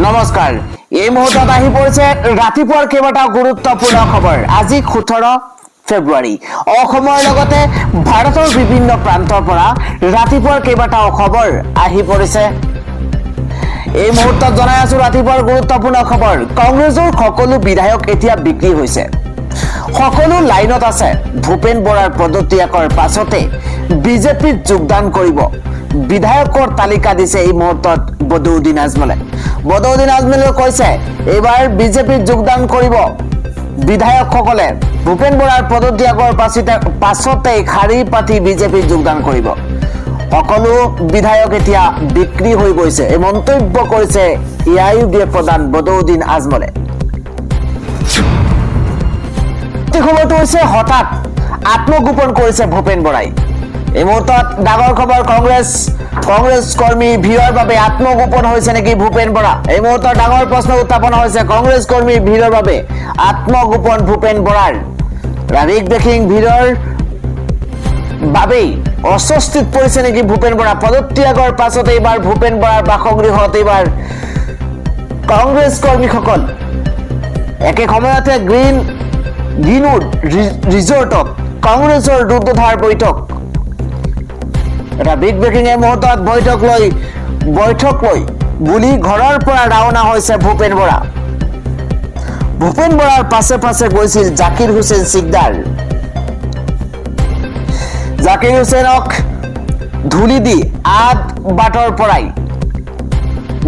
নমস্কাৰ এই মুহূৰ্তত আহি পৰিছে ৰাতিপুৱাৰ কেইবাটাও গুৰুত্বপূৰ্ণ খবৰ আজি 17 ফেব্ৰুৱাৰী অসমৰ লগতে ভাৰতৰ বিভিন্ন প্ৰান্তৰ পৰা ৰাতিপুৱাৰ কেইবাটাও খবৰ আহি পৰিছে এই মুহূৰ্তত জনাই আছো ৰাতিপুৱাৰ গুৰুত্বপূৰ্ণ খবৰ কংগ্ৰেছৰ সকলো বিধায়ক এতিয়া বিক্ৰী হৈছে সকলো লাইনত আছে ভূপেন বৰাৰ পদত্যাগৰ পাছতে বিজেপিত যোগদান কৰিব বিধায়কৰ তালিকা দিছে এই মুহূৰ্তত বদৰুদ্দিন আজমলে কৈছে এবাৰ বিজেপিত যোগদান কৰিব বিধায়কসকলে ভূপেন বৰাৰ পদত্যাগৰ পাছতে খাৰী পাতি বিজেপিত যোগদান কৰিব সকলো বিধায়ক এতিয়া বিক্ৰী হৈ গৈছে এই মন্তব্য কৰিছে এআইইউডিএফ প্ৰধান বদৰুদ্দিন আজমলে খবৰটো হৈছে হঠাৎ আত্মগোপন কৰিছে ভূপেন বৰাই এই মুহূৰ্তত ডাঙৰ খবৰ কংগ্ৰেছ কৰ্মী ভিৰৰ বাবে আত্মগোপন হৈছে নেকি ভূপেন বৰা এই মুহূৰ্তত ডাঙৰ প্ৰশ্ন উত্থাপন হৈছে কংগ্ৰেছ কৰ্মী ভিৰৰ বাবে আত্মগোপন ভূপেন বৰাৰ ৰাবিক বেকিং ভিৰৰ বাবে অস্বস্তিত পৰিছে নেকি ভূপেন বৰা পদত্যাগৰ পাছতে এইবাৰ ভূপেন বৰাৰ বাসগৃহত এইবাৰ কংগ্ৰেছ কৰ্মীসকল একে সময়তে গ্ৰীণউড ৰিজৰ্টত কংগ্ৰেছৰ দুৰ্দধাৰ বৈঠক এটা বিগ ব্ৰেকিং এই মুহূৰ্তত বৈঠক লৈ বুলি ঘৰৰ পৰা ৰাওনা হৈছে ভূপেন বৰাৰ পাছে গৈছিল জাকিৰ হুছেইন সিকদাৰ জাকিৰ হুছেইনক ধুলি দি আদ বাটৰ পৰাই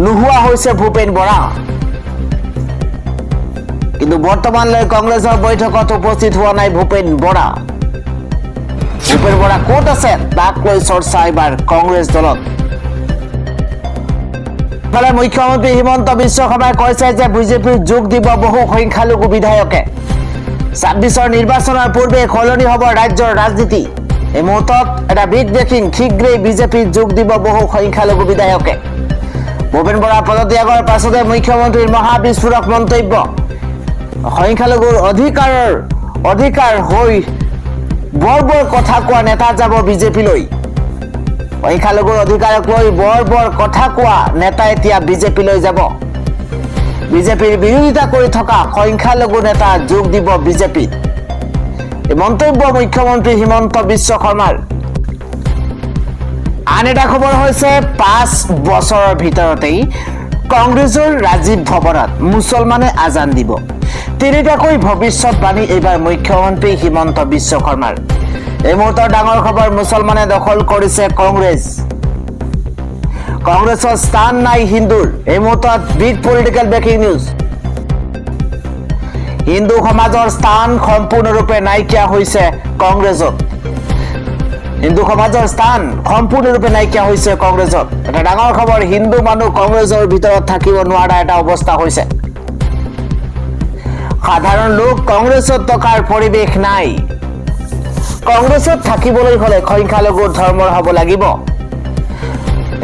নোহোৱা হৈছে ভূপেন বৰা কিন্তু বৰ্তমানলৈ কংগ্ৰেছৰ বৈঠকত উপস্থিত হোৱা নাই ভূপেন বৰা ক'ত আছে তাক লৈ চৰ্চা এবাৰ কংগ্ৰেছ দলত ফলে মুখ্যমন্ত্ৰী হিমন্ত বিশ্ব শৰ্মাই কৈছে যে বিজেপিৰ যোগ দিব বহু সংখ্যালঘু বিধায়কে 26ৰ নিৰ্বাচনৰ পূৰ্বে সলনি হ'ব ৰাজ্যৰ ৰাজনীতি এই মুহূৰ্তত এটা বিগ ব্ৰেকিং শীঘ্ৰেই বিজেপিৰ যোগ দিব বহু সংখ্যালঘু বিধায়কে ভূপেন বৰাৰ পদত্যাগৰ পাছতে মুখ্যমন্ত্ৰীৰ মহাবিস্ফোৰক মন্তব্য সংখ্যালঘুৰ অধিকাৰ হৈ বৰ কথা কোৱা নেতা যাব বিজেপিলৈ সংখ্যালঘুৰ অধিকাৰক লৈ বৰ কথা কোৱা নেতা এতিয়া বিজেপিলৈ যাব বিজেপিৰ বিৰোধিতা কৰি থকা সংখ্যালঘু নেতা যোগ দিব বিজেপিত এই মন্তব্য মুখ্যমন্ত্ৰী হিমন্ত বিশ্ব শৰ্মাৰ আন এটা খবৰ হৈছে 5 বছৰৰ ভিতৰতেই কংগ্ৰেছৰ ৰাজীৱ ভৱনত মুছলমানে আজান দিব তিনিটাকৈ ভৱিষ্যতবাণী এইবাৰ মুখ্যমন্ত্ৰী হিমন্ত বিশ্ব শৰ্মাৰ এই মুহূৰ্তৰ ডাঙৰ খবৰ মুছলমানে দখল কৰিছে কংগ্ৰেছৰ স্থান নাই হিন্দুৰ এই মুহূৰ্তত big political breaking news Hindu সমাজৰ স্থান সম্পূৰ্ণৰূপে নাইকিয়া হৈছে কংগ্ৰেছত এটা ডাঙৰ খবৰ হিন্দু মানুহ কংগ্ৰেছৰ ভিতৰত থাকিব নোৱাৰা এটা অৱস্থা হৈছে সাধাৰণ লোক কংগ্ৰেছত থকাৰ পৰিৱেশ নাই কংগ্ৰেছত থাকিবলৈ হলে সংখ্যালঘুৰ ধৰ্মৰ হ'ব লাগিব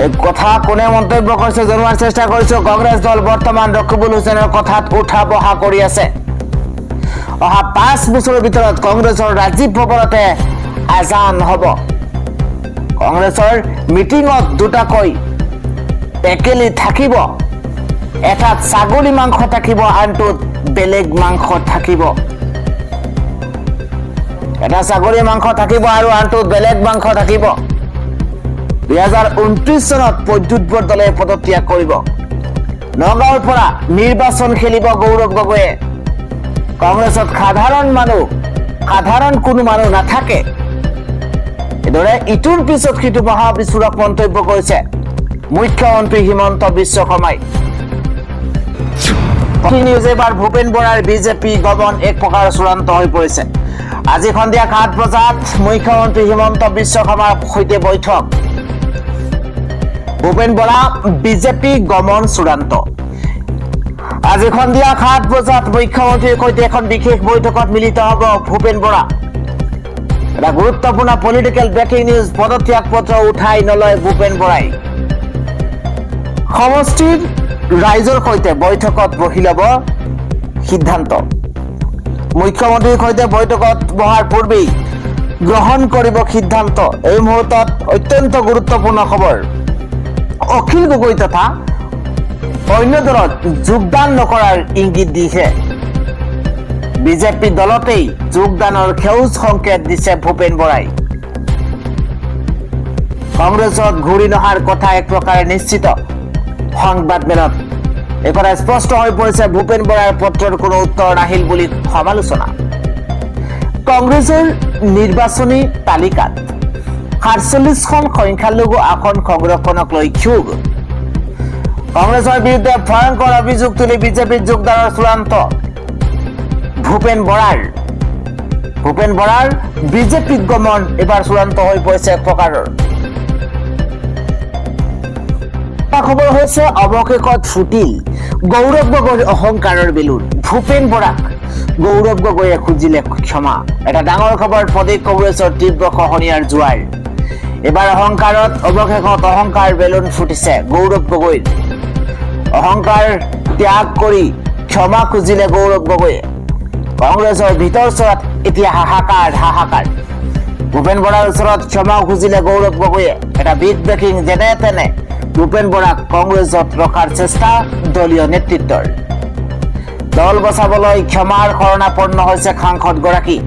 এই কথা কোনে মন্তব্য কৰিছে জনোৱাৰ চেষ্টা কৰিছো কংগ্ৰেছ দল বৰ্তমান ৰকিবুল হুছেইনৰ কথাত উঠা বহা কৰি আছে অহা 5 বছৰৰ ভিতৰত কংগ্ৰেছৰ ৰাজীৱ ভৱনতে আজান হ'ব কংগ্ৰেছৰ মিটিঙত দুটাকৈ টেকেলি থাকিব এটাত ছাগলী মাংস থাকিব আনটোত বেলেগ মাংস থাকিব এটা ছাগলী মাংস থাকিব আৰু আনটোত বেলেগ মাংস থাকিব 2029 চনত প্ৰদ্যুৎ দলে পদত্যাগ কৰিব নগাঁৱৰ পৰা নিৰ্বাচন খেলিব গৌৰৱ গগৈয়ে কংগ্ৰেছত সাধাৰণ কোনো মানুহ নাথাকে এদৰে ইটোৰ পিছত সিটো মহাবিস্ফোৰক মন্তব্য কৰিছে মুখ্যমন্ত্ৰী হিমন্ত বিশ্ব শৰ্মাই নিউজ এবাৰ ভূপেন বৰাৰ বিজেপি গমন এক প্ৰকাৰ চূড়ান্ত হৈ পৰিছে আজি সন্ধিয়া 7 বজাত মুখ্যমন্ত্ৰী হিমন্ত বিশ্ব শৰ্মাৰ সৈতে বৈঠক ভূপেন বৰা বিজেপি গমন চূড়ান্ত আজি সন্ধিয়া 7 বজাত মুখ্যমন্ত্ৰীৰ সৈতে এখন বিশেষ বৈঠকত মিলিত হ'ব ভূপেন বৰা এটা গুৰুত্বপূৰ্ণ পলিটিকেল ব্ৰেকিং নিউজ পদত্যাগ পত্ৰ উঠাই নলয় ভূপেন বৰাই সমষ্টিৰ ৰাইজৰ সৈতে বৈঠকত বহি ল'ব সিদ্ধান্ত মুখ্যমন্ত্ৰীৰ সৈতে বৈঠকত বহাৰ পূৰ্বেই গ্ৰহণ কৰিব সিদ্ধান্ত এই মুহূৰ্তত অত্যন্ত গুৰুত্বপূৰ্ণ খবৰ অখিল গগৈ তথা অন্য দলত যোগদান নকৰাৰ ইংগিত দিছে বিজেপি দলতেই যোগদানৰ সেউজ সংকেত দিছে ভূপেন বৰাই কংগ্ৰেছত ঘূৰি নহাৰ কথা এক প্ৰকাৰে নিশ্চিত সংবাদমেলত এবাৰ স্পষ্ট হৈ পৰিছে ভূপেন বৰাৰ পত্ৰৰ কোনো উত্তৰ নাহিল বুলি সমালোচনা কংগ্ৰেছৰ নিৰ্বাচনী তালিকাত ৪৭খন সংখ্যালঘু আসন সংৰক্ষণক লৈ ক্ষোভ কংগ্ৰেছৰ বিৰুদ্ধে ভয়ংকৰ অভিযোগ তুলি বিজেপিত যোগদানৰ চূড়ান্ত ভূপেন বৰাৰ বিজেপিত গমন এবাৰ চূড়ান্ত হৈ পৰিছে এক প্ৰকাৰৰ খবৰ হৈছে অৱশেষত ফুটিল গৌৰৱ গগৈৰ অহংকাৰৰ বেলুন ভূপেন বৰাক গৌৰৱ গগৈয়ে খুজিলে ক্ষমা এটা ডাঙৰ খবৰ প্ৰদেশ কংগ্ৰেছৰ তীব্ৰ খহনীয়াৰ জোৱাৰ এবাৰ অহংকাৰত অৱশেষত অহংকাৰ বেলুন ফুটিছে গৌৰৱ গগৈৰ অহংকাৰ ত্যাগ কৰি ক্ষমা খুজিলে গৌৰৱ গগৈয়ে কংগ্ৰেছৰ ভিতৰ চৰত এতিয়া হাহাকাৰ ভূপেন বৰাৰ ওচৰত ক্ষমা খুজিলে গৌৰৱ গগৈয়ে এটা বিগ ব্ৰেকিং যেনে তেনে ভূপেন বৰাক কংগ্ৰেছত ৰখাৰ চেষ্টা দলীয় নেতৃত্বৰ দল বচাবলৈ ক্ষমাৰ শৰণাপন্ন হৈছে সাংসদগৰাকী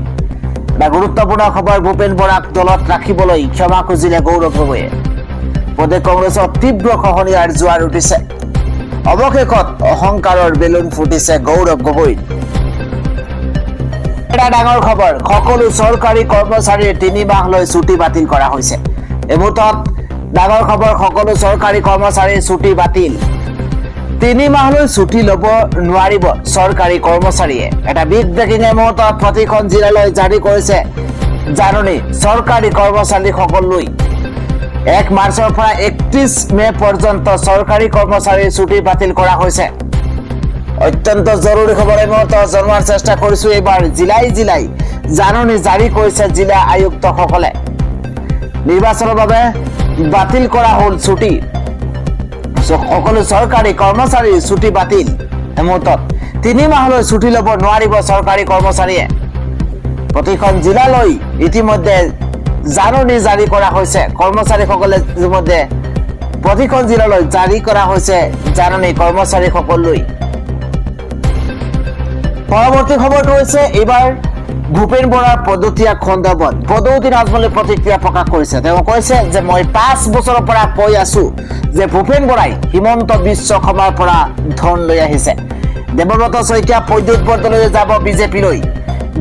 এটা গুৰুত্বপূৰ্ণ খবৰ ভূপেন বৰাক দলত ৰাখিবলৈ ক্ষমা খুজিলে গৌৰৱ গগৈয়ে প্ৰদেশ কংগ্ৰেছত তীব্ৰ খহনীয়াৰ জোৱাৰ উঠিছে অৱশেষত অহংকাৰৰ বেলুন ফুটিছে গৌৰৱ গগৈৰ এটা ডাঙৰ খবৰ সকলো চৰকাৰী কৰ্মচাৰীৰ ৩ মাহলৈ ছুটি বাতিল কৰা হৈছে এই মুহূৰ্তত ডাঙৰ খবৰ সকলো চৰকাৰী কৰ্মচাৰীৰ ছুটি বাতিল 3 মাহলৈ ছুটি ল'ব নোৱাৰিব চৰকাৰী কৰ্মচাৰীয়ে এটা বিগ ব্ৰেকিং মুহূৰ্তত প্ৰতিখন জিলালৈ জাৰি কৰিছে জাননী চৰকাৰী কৰ্মচাৰীসকললৈ 1 মাৰ্চৰ পৰা 31 মে পৰ্যন্ত চৰকাৰী কৰ্মচাৰীৰ ছুটি বাতিল কৰা হৈছে অত্যন্ত জৰুৰী খবৰ এই মুহূৰ্তত জনোৱাৰ চেষ্টা কৰিছো এবাৰ জিলাই জাননী জাৰি কৰিছে জিলা আয়ুক্তসকলে নিৰ্বাচনৰ বাবে বাতিল কৰা হ'ল ছুটি সকলো চৰকাৰী কৰ্মচাৰীৰ ছুটি বাতিল এই মুহূৰ্তত 3 মাহলৈ ছুটি ল'ব নোৱাৰিব চৰকাৰী কৰ্মচাৰীয়ে প্ৰতিখন জিলালৈ ইতিমধ্যে জাননী জাৰি কৰা হৈছে কৰ্মচাৰীসকলে ইতিমধ্যে প্ৰতিখন জিলালৈ জাৰি কৰা হৈছে জাননী কৰ্মচাৰীসকললৈ পৰৱৰ্তী খবৰটো হৈছে এইবাৰ ভূপেন বৰাৰ পদত্যাগ খণ্ডবত পদৌতী ৰাজমৌলীয়ে প্ৰতিক্ৰিয়া প্ৰকাশ কৰিছে তেওঁ কৈছে যে মই 5 বছৰৰ পৰা কৈ আছো যে ভূপেন বৰাই হিমন্ত বিশ্ব শৰ্মাৰ পৰা ধন লৈ আহিছে দেৱব্ৰত শইকীয়া পদুত বৰ্তলৈ যাব বিজেপিলৈ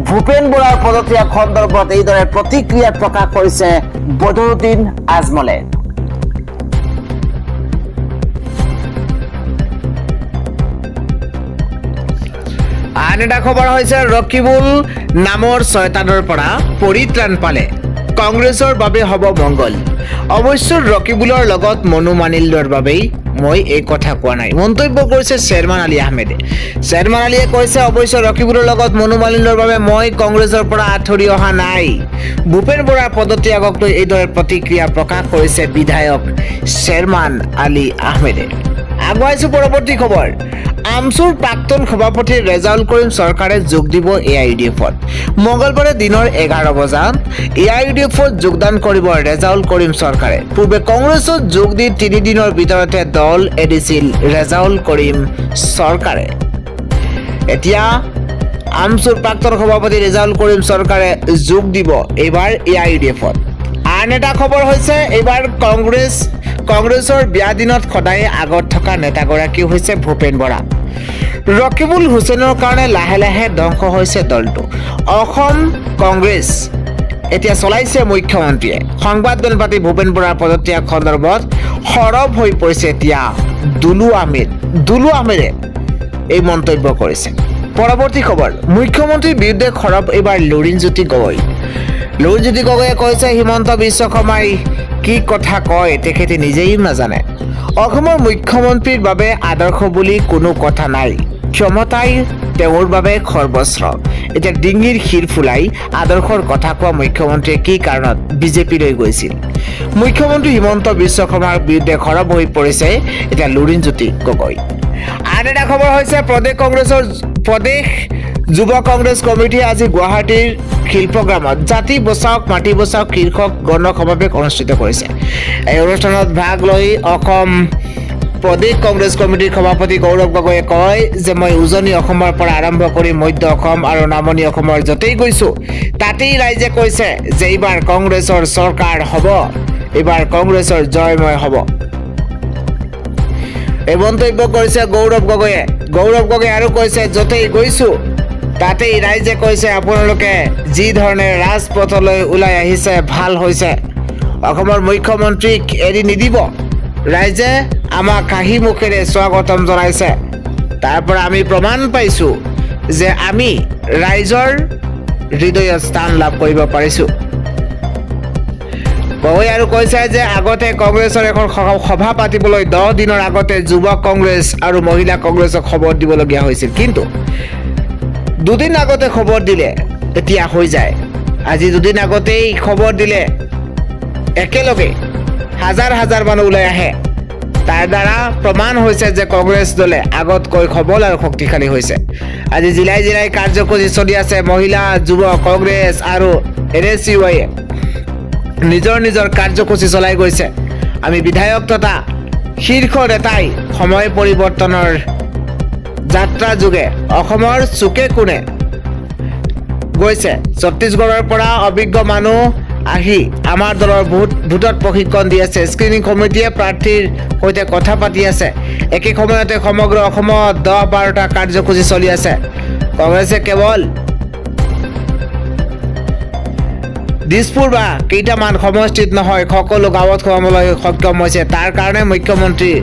ভূপেন বৰাৰ পদত্যাগ খণ্ডবত এইদৰে প্ৰতিক্ৰিয়া প্ৰকাশ কৰিছে বদৰুদ্দিন আজমলে আন এটা খবৰ হৈছে ৰকিবুল নামৰ শয়তানৰ পৰা পৰিত্ৰাণ পালে কংগ্ৰেছৰ বাবে হ'ব মংগল অৱশ্য ৰকিবুলৰ লগত মনোমালিন্যৰ বাবেই মই এই কথা কোৱা নাই মন্তব্য কৰিছে চেয়াৰমেন আলী আহমেদে চেয়াৰমেন আলীয়ে কৈছে অৱশ্য ৰকিবুলৰ লগত মনোমালিন্যৰ বাবে মই কংগ্ৰেছৰ পৰা আঁতৰি অহা নাই ভূপেন বৰাৰ পদত্যাগক লৈ এইদৰে প্ৰতিক্ৰিয়া প্ৰকাশ কৰিছে বিধায়ক চেয়াৰমেন আলী আহমেদে আগুৱাইছো পৰৱৰ্তী খবৰ আমচুৰ প্ৰাক্তন সভাপতি ৰেজাউল কৰিম চৰকাৰে যোগ দিব এআইইউডিএফত মঙলবাৰে দিনৰ 11 বজাত এআইইউডিএফত যোগদান কৰিব ৰেজাউল কৰিম চৰকাৰে পূৰ্বে কংগ্ৰেছত যোগ দি 3 দিনৰ ভিতৰতে দল এৰিছিল ৰেজাউল কৰিম চৰকাৰে এতিয়া আমচুৰ প্ৰাক্তন সভাপতি ৰেজাউল কৰিম চৰকাৰে যোগ দিব এইবাৰ এআইইউডিএফত আন এটা খবৰ হৈছে এইবাৰ কংগ্ৰেছৰ বিয়া দিনত সদায় আগত থকা নেতাগৰাকী হৈছে ভূপেন বৰা ৰকিবুল হুছেইনৰ কাৰণে লাহে লাহে ধ্বংস হৈছে দলটো অসম কংগ্ৰেছ এতিয়া চলাইছে মুখ্যমন্ত্ৰীয়ে সংবাদমেল পাতি ভূপেন বৰাৰ পদত্যাগ সন্দৰ্ভত সৰব হৈ পৰিছে এতিয়া দুলু আহমেদে এই মন্তব্য কৰিছে পৰৱৰ্তী খবৰ মুখ্যমন্ত্ৰীৰ বিৰুদ্ধে সৰব এইবাৰ লুৰিণজ্যোতি গগৈয়ে কৈছে হিমন্ত বিশ্ব শৰ্মাই কি কথা কয় তেখেতে নিজেই নাজানে অসমৰ মুখ্যমন্ত্ৰীৰ বাবে আদৰ্শ বুলি কোনো কথা নাই ক্ষমতাই তেওঁৰ বাবে সৰ্বস্ব এতিয়া ডিঙিৰ শিৰ ফুলাই আদৰ্শৰ কথা কোৱা মুখ্যমন্ত্ৰীয়ে কি কাৰণত বিজেপিলৈ গৈছিল মুখ্যমন্ত্ৰী হিমন্ত বিশ্ব শৰ্মাৰ বিৰুদ্ধে সৰব হৈ পৰিছে এতিয়া লুৰিণজ্যোতি গগৈ আন এটা খবৰ হৈছে প্ৰদেশ যুৱ কংগ্ৰেছ কমিটিয়ে আজি গুৱাহাটীৰ শিল্পগ্ৰামত জাতি বচাওক মাটি বচাওক শীৰ্ষক গণ সমাৱেশ অনুষ্ঠিত কৰিছে এই অনুষ্ঠানত ভাগ লৈ অসম প্ৰদেশ কংগ্ৰেছ কমিটিৰ সভাপতি গৌৰৱ গগৈয়ে কয় যে মই উজনি অসমৰ পৰা আৰম্ভ কৰি মধ্য অসম আৰু নামনি অসমৰ য'তেই গৈছোঁ তাতেই ৰাইজে কৈছে যে এইবাৰ কংগ্ৰেছৰ চৰকাৰ হ'ব, এইবাৰ কংগ্ৰেছৰ জয়ময় হ'ব। এই মন্তব্য কৰিছে গৌৰৱ গগৈয়ে। গৌৰৱ গগৈয়ে আৰু কৈছে য'তেই গৈছোঁ তাতেই ৰাইজে কৈছে আপোনালোকে যি ধৰণে ৰাজপথলৈ ওলাই আহিছে ভাল হৈছে, অসমৰ মুখ্যমন্ত্ৰীক এৰি নিদিব, ৰাইজে আমাক হাঁহি মুখেৰে স্বাগতম জনাইছে, তাৰ পৰা আমি প্ৰমাণ পাইছোঁ যে আমি ৰাইজৰ হৃদয়ত স্থান লাভ কৰিব পাৰিছোঁ। গগৈ আৰু কৈছে যে আগতে কংগ্ৰেছৰ এখন সভা পাতিবলৈ 10 দিনৰ আগতে যুৱ কংগ্ৰেছ আৰু মহিলা কংগ্ৰেছক খবৰ দিবলগীয়া হৈছিল, কিন্তু দুদিন আগতে খবৰ দিলে এতিয়া হৈ যায়। আজি দুদিন আগতেই খবৰ দিলে একেলগে হাজাৰ হাজাৰ মানুহ ওলাই আহে। তাৰ দ্বাৰা প্ৰমাণ হৈছে যে কংগ্ৰেছ দলে আগতকৈ সবল আৰু শক্তিশালী হৈছে। আজি জিলাই জিলাই কাৰ্যসূচী চলি আছে। মহিলা, যুৱ কংগ্ৰেছ আৰু NSUয়ে নিজৰ নিজৰ কাৰ্যসূচী চলাই গৈছে। আমি বিধায়ক তথা শীৰ্ষ নেতাই সময় পৰিৱৰ্তনৰ যাত্ৰা যোগে অসমৰ চুকে কোণে গৈছে। ছত্তীশগড়ৰ পৰা অভিজ্ঞ মানুহ আহি আমাৰ দলৰ ভোটত প্ৰশিক্ষণ দি আছে। স্ক্ৰিনিং কমিটিয়ে প্ৰাৰ্থীৰ সৈতে কথা পাতি আছে। একে সময়তে সমগ্ৰ অসমত 10-12টা কাৰ্যসূচী চলি আছে। কংগ্ৰেছে কেৱল দিছপুৰ বা কেইটামান সমষ্টিত নহয় সকলো গাঁৱত সোমাবলৈ সক্ষম হৈছে। তাৰ কাৰণে মুখ্যমন্ত্ৰীৰ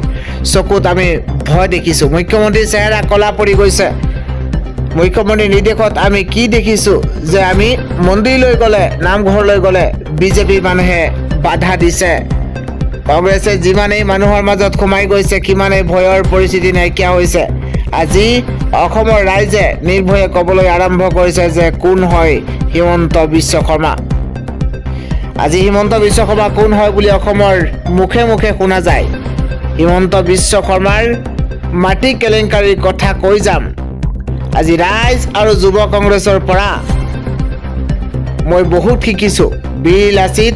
চকুত আমি ভয় দেখিছোঁ। মুখ্যমন্ত্ৰীৰ চেহেৰা কলা পৰি গৈছে। মুখ্যমন্ত্ৰীৰ নিৰ্দেশত আমি কি দেখিছোঁ যে আমি মন্দিৰলৈ গ'লে, নামঘৰলৈ গ'লে বিজেপিৰ মানুহে বাধা দিছে। কংগ্ৰেছে যিমানেই মানুহৰ মাজত সোমাই গৈছে সিমানেই ভয়ৰ পৰিস্থিতি নাইকিয়া হৈছে। আজি অসমৰ ৰাইজে নিৰ্ভয়ে ক'বলৈ আৰম্ভ কৰিছে যে কোন হয় হিমন্ত বিশ্ব শৰ্মা। আজি হিমন্ত বিশ্ব শৰ্মা কোন হয় বুলি অসমৰ মুখে মুখে শুনা যায়। হিমন্ত বিশ্ব শৰ্মাৰ মাটি কেলেংকাৰীৰ কথা কৈ যাম। আজি ৰাইজ আৰু যুৱ কংগ্ৰেছৰ পৰা মই বহুত শিকিছোঁ। বীৰ লাচিত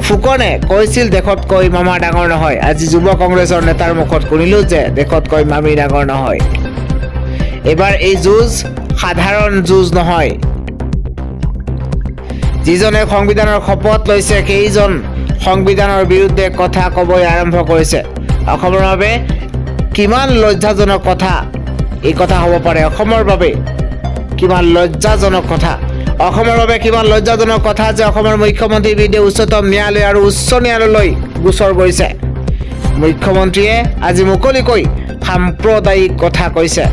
ফুকনে কৈছিল দেশতকৈ মামা ডাঙৰ নহয়। আজি যুৱ কংগ্ৰেছৰ নেতাৰ মুখত শুনিলোঁ যে দেশতকৈ মামী ডাঙৰ নহয়। এইবাৰ এই যুঁজ সাধাৰণ যুঁজ নহয়। যিজনে সংবিধানৰ শপত লৈছে সেইজন সংবিধানৰ বিৰুদ্ধে কথা ক'বলৈ আৰম্ভ কৰিছে। অসমৰ বাবে কিমান লজ্জাজনক কথা এই কথা হ'ব পাৰে। অসমৰ বাবে কিমান লজ্জাজনক কথা। অসমৰ বাবে কিমান লজ্জাজনক কথা যে অসমৰ মুখ্যমন্ত্ৰীৰ বিৰুদ্ধে উচ্চতম ন্যায়ালয় আৰু উচ্চ ন্যায়ালয়লৈ গোচৰ গৈছে। মুখ্যমন্ত্ৰীয়ে আজি মুকলিকৈ সাম্প্ৰদায়িক কথা কৈছে।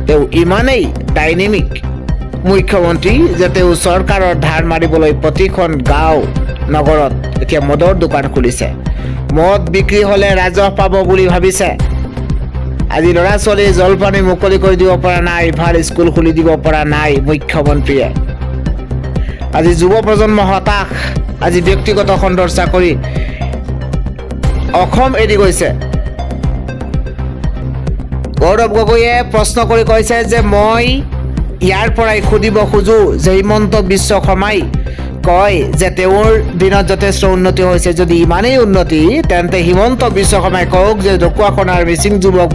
তেওঁ ইমানেই ডাইনেমিক মুখ্যমন্ত্ৰী যে তেওঁ চৰকাৰৰ ধাৰ মাৰিবলৈ প্ৰতিখন গাঁও নগৰত এতিয়া মদৰ দোকান খুলিছে। মদ বিক্ৰী হ'লে ৰাজহ পাব বুলি ভাবিছে। আজি ল'ৰা ছোৱালীৰ জলপানী মুকলি কৰি দিব পৰা নাই, ভাল স্কুল খুলি দিব পৰা নাই মুখ্যমন্ত্ৰীয়ে। আজি যুৱ প্ৰজন্ম হতাশ। আজি ব্যক্তিগত খণ্ডৰ চাকৰি অসম এৰি গৈছে। গৌৰৱ গগৈয়ে প্ৰশ্ন কৰি কৈছে যে মই ইয়াৰ পৰাই সুধিব খোজোঁ যে হিমন্ত বিশ্ব শৰ্মাই কয় যে তেওঁৰ দিনত যথেষ্ট উন্নতি হৈছে। যদি ইমানেই উন্নতি তেন্তে হিমন্ত বিশ্ব শৰ্মাই কওক যে ঢকুৱাখনাৰ মিচিং যুৱক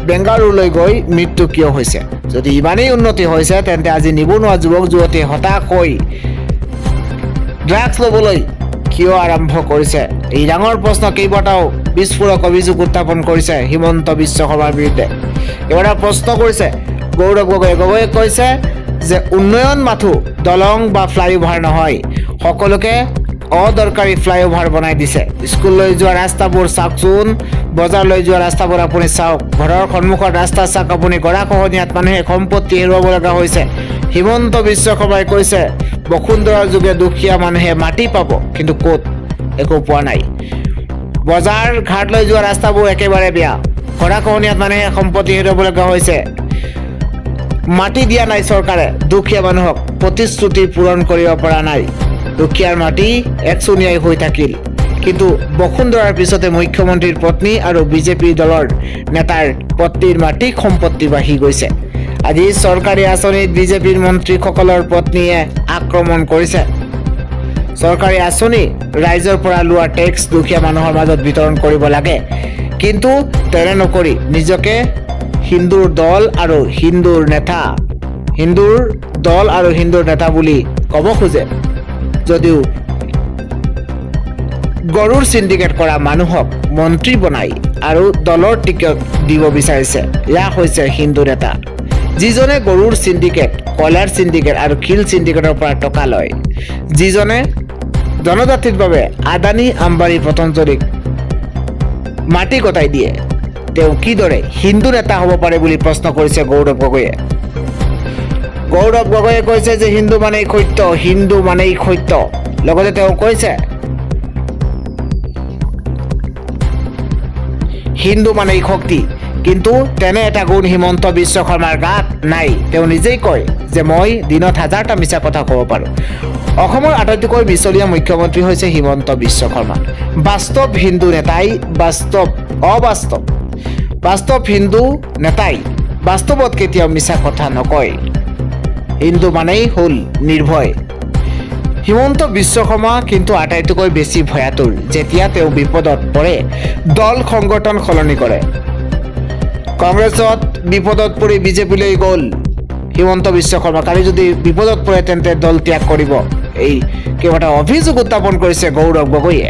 বেংগালুৰুলৈ গৈ মৃত্যু কিয় হৈছে। যদি ইমানেই উন্নতি হৈছে তেন্তে আজি নিবনুৱা যুৱক যুৱতীয়ে হতাশ হৈ ড্ৰাগছ ল'বলৈ কিয় আৰম্ভ কৰিছে। এই ডাঙৰ প্ৰশ্ন কেইবাটাও বিস্ফোৰক অভিযোগ উত্থাপন কৰিছে হিমন্ত বিশ্ব শৰ্মাৰ বিৰুদ্ধে। কেইবাটাও প্ৰশ্ন কৰিছে গৌৰৱ গগৈয়ে। গগৈয়ে কৈছে যে উন্নয়ন মাথো দলং বা ফ্লাইঅভাৰ নহয়, সকলোকে অদৰকাৰী ফ্লাইঅভাৰ বনাই দিছে। স্কুললৈ যোৱা ৰাস্তাবোৰ চাওকচোন, বজাৰলৈ যোৱা ৰাস্তাবোৰ আপুনি চাওক, ঘৰৰ সন্মুখত ৰাস্তা চাওক আপুনি। গৰাখহনীয়াত মানুহে সম্পত্তি হেৰুৱাব লগা হৈছে। হিমন্ত বিশ্ব শৰ্মাই কৈছে বসুন্ধৰাৰ যোগে দুখীয়া মানুহে মাটি পাব, কিন্তু ক'ত একো পোৱা নাই। বজাৰ ঘাটলৈ যোৱা ৰাস্তাবোৰ একেবাৰে বেয়া। গৰাখহনীয়াত মানুহে সম্পত্তি হেৰুৱাব লগা হৈছে। মাটি দিয়া নাই চৰকাৰে দুখীয়া মানুহক, প্ৰতিশ্ৰুতি পূৰণ কৰিব পৰা নাই। দুখীয়াৰ মাটি একচুনীয়াই হৈ থাকিল। কিন্তু বসুন্ধৰাৰ পিছতে মুখ্যমন্ত্ৰীৰ পত্নী আৰু বিজেপি দলৰ নেতাৰ পত্নীৰ মাটি সম্পত্তি বাঢ়ি গৈছে। আজি চৰকাৰী আঁচনিত বিজেপিৰ মন্ত্ৰীসকলৰ পত্নীয়ে আক্ৰমণ কৰিছে। চৰকাৰী আঁচনি ৰাইজৰ পৰা লোৱা টেক্স দুখীয়া মানুহৰ মাজত বিতৰণ কৰিব লাগে, কিন্তু তেনে নকৰি নিজকে হিন্দুৰ দল আৰু হিন্দুৰ নেতা বুলি ক'ব খোজে। যদিও গৰুৰ চিণ্ডিকেট কৰা মানুহক মন্ত্ৰী বনাই আৰু দলৰ টিকট দিব বিচাৰিছে, এয়া হৈছে হিন্দু নেতা। যিজনে গৰুৰ চিণ্ডিকেট, কয়লাৰ চিণ্ডিকেট আৰু শিল চিণ্ডিকেটৰ পৰা টকা লয়, যিজনে জনজাতিৰ বাবে আদানী, আম্বানী, পতঞ্জলীক মাটি গতাই দিয়ে, তেওঁ কিদৰে হিন্দু নেতা হ'ব পাৰে বুলি প্ৰশ্ন কৰিছে গৌৰৱ গগৈয়ে। গৌৰৱ গগৈয়ে কৈছে যে হিন্দু মানেই সত্য, লগতে তেওঁ কৈছে হিন্দু মানেই শক্তি, কিন্তু তেনে এটা গুণ হিমন্ত বিশ্ব শৰ্মাৰ গাত নাই। তেওঁ নিজেই কয় যে মই দিনত 1000টা মিছা কথা ক'ব পাৰোঁ। অসমৰ আটাইতকৈ মিছলীয়া মুখ্যমন্ত্ৰী হৈছে হিমন্ত বিশ্ব শৰ্মা। বাস্তৱ হিন্দু নেতাই বাস্তৱ হিন্দু নেতাই বাস্তৱত কেতিয়াও মিছা কথা নকয়। হিন্দু মানেই হ'ল নিৰ্ভয়। হিমন্ত বিশ্ব শৰ্মা কিন্তু আটাইতকৈ বেছি ভয়াতুৰ। যেতিয়া তেওঁ বিপদত পৰে, দল সংগঠন সলনি কৰে। কংগ্ৰেছত বিপদত পৰি বিজেপিলৈ গ'ল হিমন্ত বিশ্ব শৰ্মা। কালি যদি বিপদত পৰে তেন্তে দল ত্যাগ কৰিব। এই কেইবাটাও অভিযোগ উত্থাপন কৰিছে গৌৰৱ গগৈয়ে।